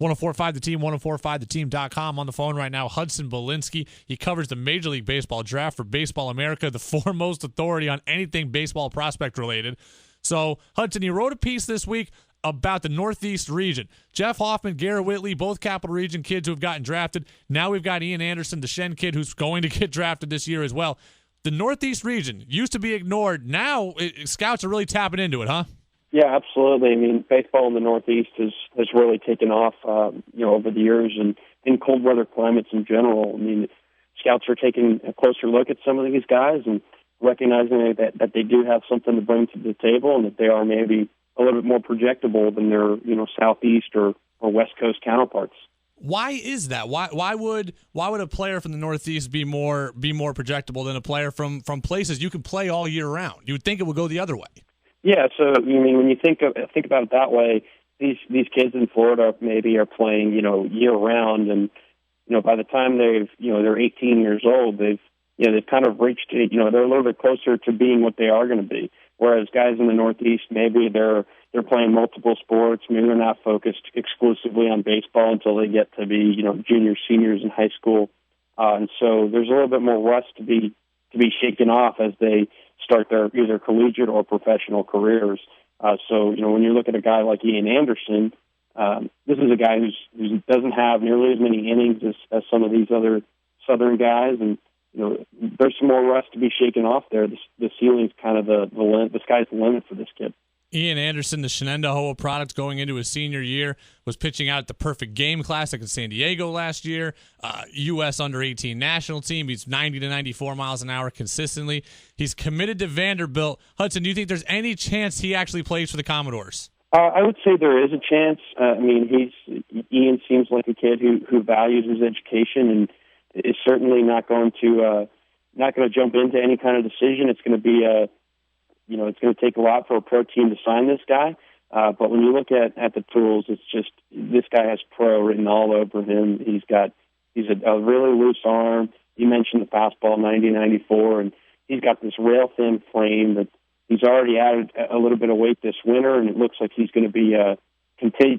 1045 The Team, 1045theteam.com. On the phone right now, Hudson Belinsky. He covers the Major League Baseball draft for Baseball America, the foremost authority on anything baseball prospect related. So, Hudson, you wrote a piece this week about the Northeast region. Jeff Hoffman, Garrett Whitley, both Capital Region kids who have gotten drafted. Now we've got Ian Anderson, the Shen kid, who's going to get drafted this year as well. The Northeast region used to be ignored. Now scouts are really tapping into it, huh? Yeah, absolutely. I mean, baseball in the Northeast has really taken off, over the years, and in cold weather climates in general. I mean, scouts are taking a closer look at some of these guys and recognizing that they do have something to bring to the table, and that they are maybe a little bit more projectable than their Southeast or West Coast counterparts. Why is that? Why would a player from the Northeast be more projectable than a player from places you can play all year round? You would think it would go the other way. Yeah, so I mean, when you think about it that way, these kids in Florida maybe are playing year round, and by the time they're 18 years old, they've kind of reached they're a little bit closer to being what they are going to be. Whereas guys in the Northeast, maybe they're playing multiple sports, maybe they're not focused exclusively on baseball until they get to be juniors, seniors in high school, and so there's a little bit more rust to be shaken off as they start their either collegiate or professional careers. So when you look at a guy like Ian Anderson, this is a guy who doesn't have nearly as many innings as some of these other Southern guys, and there's some more rust to be shaken off there. The ceiling's kind of the sky's the limit for this kid. Ian Anderson, the Shenandoah product going into his senior year, was pitching out at the Perfect Game Classic in San Diego last year. U.S. Under-18 national team. He's 90 to 94 miles an hour consistently. He's committed to Vanderbilt. Hudson, do you think there's any chance he actually plays for the Commodores? I would say there is a chance. Ian seems like a kid who values his education and is certainly not going to jump into any kind of decision. It's going to be it's going to take a lot for a pro team to sign this guy. But when you look at the tools, it's just this guy has pro written all over him. He's a really loose arm. You mentioned the fastball 90-94, and he's got this rail thin frame that he's already added a little bit of weight this winter, and it looks like he's going to be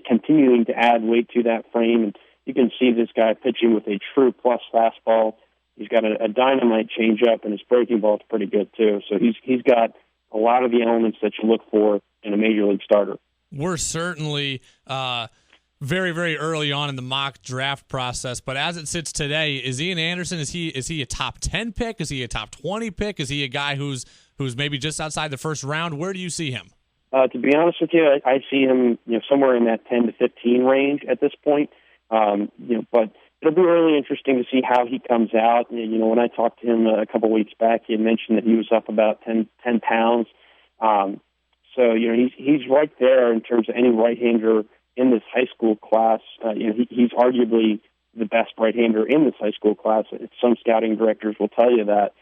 continuing to add weight to that frame. And you can see this guy pitching with a true plus fastball. He's got a dynamite changeup, and his breaking ball is pretty good too. So he's got a lot of the elements that you look for in a major league starter. We're certainly very, very early on in the mock draft process, but as it sits today, is Ian Anderson, is he a top 10 pick? Is he a top 20 pick? Is he a guy who's maybe just outside the first round? Where do you see him? To be honest with you, I see him somewhere in that 10 to 15 range at this point. But it'll be really interesting to see how he comes out. When I talked to him a couple of weeks back, he had mentioned that he was up about 10 pounds. So he's right there in terms of any right-hander in this high school class. He's arguably the best right-hander in this high school class. Some scouting directors will tell you that.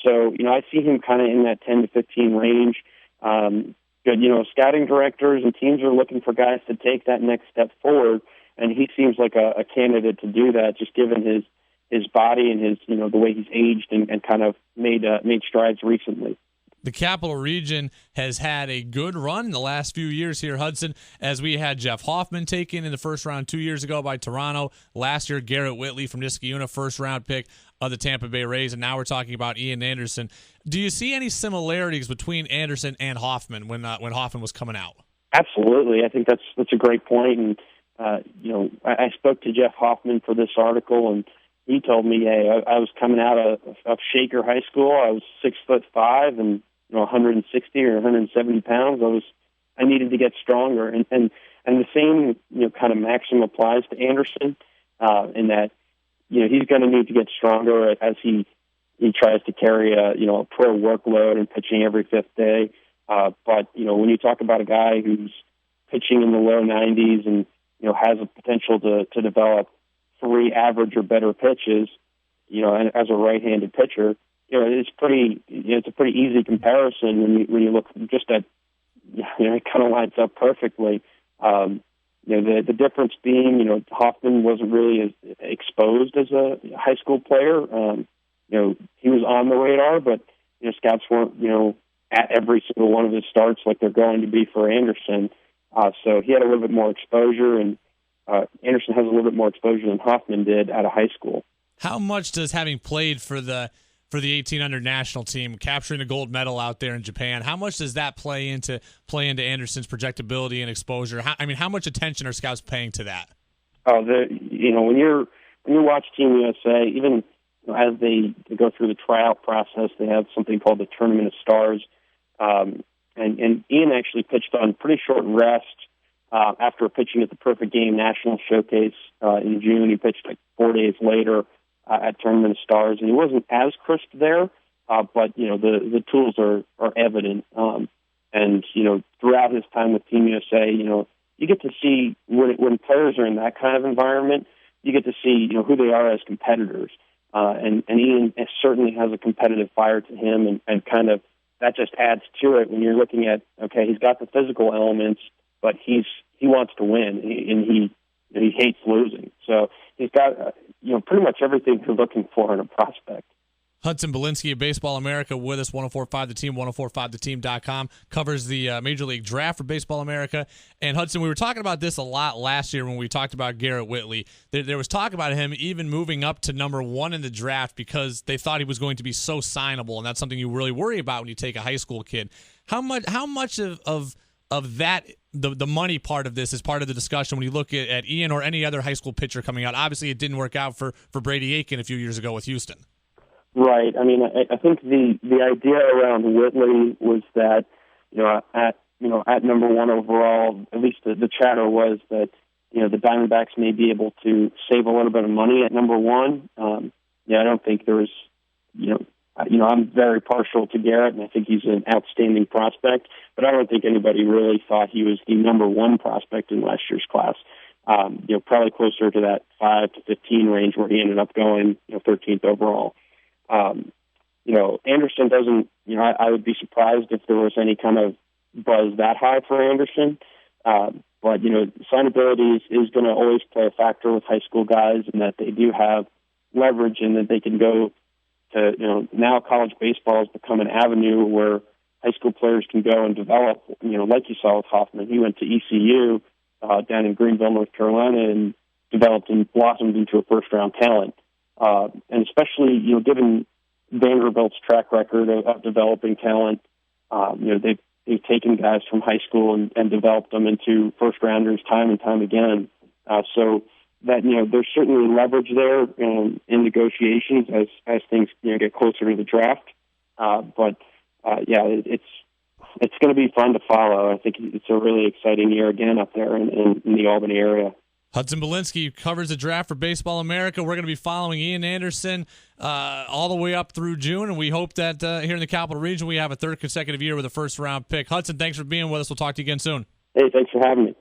So I see him kind of in that 10 to 15 range. Scouting directors and teams are looking for guys to take that next step forward, and he seems like a candidate to do that, just given his body and his the way he's aged and kind of made strides recently. The Capital Region has had a good run in the last few years here, Hudson, as we had Jeff Hoffman taken in the first round 2 years ago by Toronto. Last year, Garrett Whitley from Niskayuna, first-round pick of the Tampa Bay Rays, and now we're talking about Ian Anderson. Do you see any similarities between Anderson and Hoffman when Hoffman was coming out? Absolutely. I think that's a great point. And, I spoke to Jeff Hoffman for this article, and he told me, hey, I was coming out of Shaker High School. I was 6'5" and 160 or 170 pounds. I needed to get stronger, and the same kind of maxim applies to Anderson in that he's going to need to get stronger as he tries to carry a pro workload and pitching every fifth day. But when you talk about a guy who's pitching in the low 90s and has a potential to develop 3 average or better pitches, and as a right-handed pitcher, it's a pretty easy comparison when you look just at, it kind of lines up perfectly. The difference being, Hoffman wasn't really as exposed as a high school player. He was on the radar, but scouts weren't, at every single one of his starts like they're going to be for Anderson. So he had a little bit more exposure, and Anderson has a little bit more exposure than Hoffman did out of high school. How much does having played for the 18 under national team, capturing a gold medal out there in Japan, how much does that play into Anderson's projectability and exposure? How much attention are scouts paying to that? Oh, when you watch Team USA, even as they go through the tryout process, they have something called the Tournament of Stars. And Ian actually pitched on pretty short rest after pitching at the Perfect Game National Showcase in June. He pitched like 4 days later at Tournament of Stars, and he wasn't as crisp there, but the tools are evident. And throughout his time with Team USA, you get to see when players are in that kind of environment, you get to see who they are as competitors. And Ian certainly has a competitive fire to him, and kind of that just adds to it when you're looking at, okay, he's got the physical elements, but he wants to win, and he hates losing. So he's got pretty much everything you're looking for in a prospect. Hudson Belinsky of Baseball America with us, 104.5 The Team, 104.5theteam.com, covers the Major League Draft for Baseball America. And Hudson, we were talking about this a lot last year when we talked about Garrett Whitley. There was talk about him even moving up to number 1 in the draft because they thought he was going to be so signable, and that's something you really worry about when you take a high school kid. How much of that, the money part of this, is part of the discussion when you look at Ian or any other high school pitcher coming out? Obviously, it didn't work out for Brady Aiken a few years ago with Houston. Right. I think the idea around Whitley was that at number 1 overall, at least the chatter was that the Diamondbacks may be able to save a little bit of money at number 1. I don't think there was I'm very partial to Garrett, and I think he's an outstanding prospect, but I don't think anybody really thought he was the number 1 prospect in last year's class. Probably closer to that 5 to 15 range where he ended up going 13th overall. Anderson doesn't, I would be surprised if there was any kind of buzz that high for Anderson. But signability is going to always play a factor with high school guys, and that they do have leverage, and that they can go to, now college baseball has become an avenue where high school players can go and develop, like you saw with Hoffman. He went to ECU down in Greenville, North Carolina, and developed and blossomed into a first-round talent. And especially, given Vanderbilt's track record of developing talent, they've taken guys from high school and developed them into first-rounders time and time again. So that, there's certainly leverage there in negotiations as things get closer to the draft. But it's going to be fun to follow. I think it's a really exciting year again up there in the Albany area. Hudson Belinsky covers the draft for Baseball America. We're going to be following Ian Anderson all the way up through June, and we hope that here in the Capital Region we have a third consecutive year with a first-round pick. Hudson, thanks for being with us. We'll talk to you again soon. Hey, thanks for having me.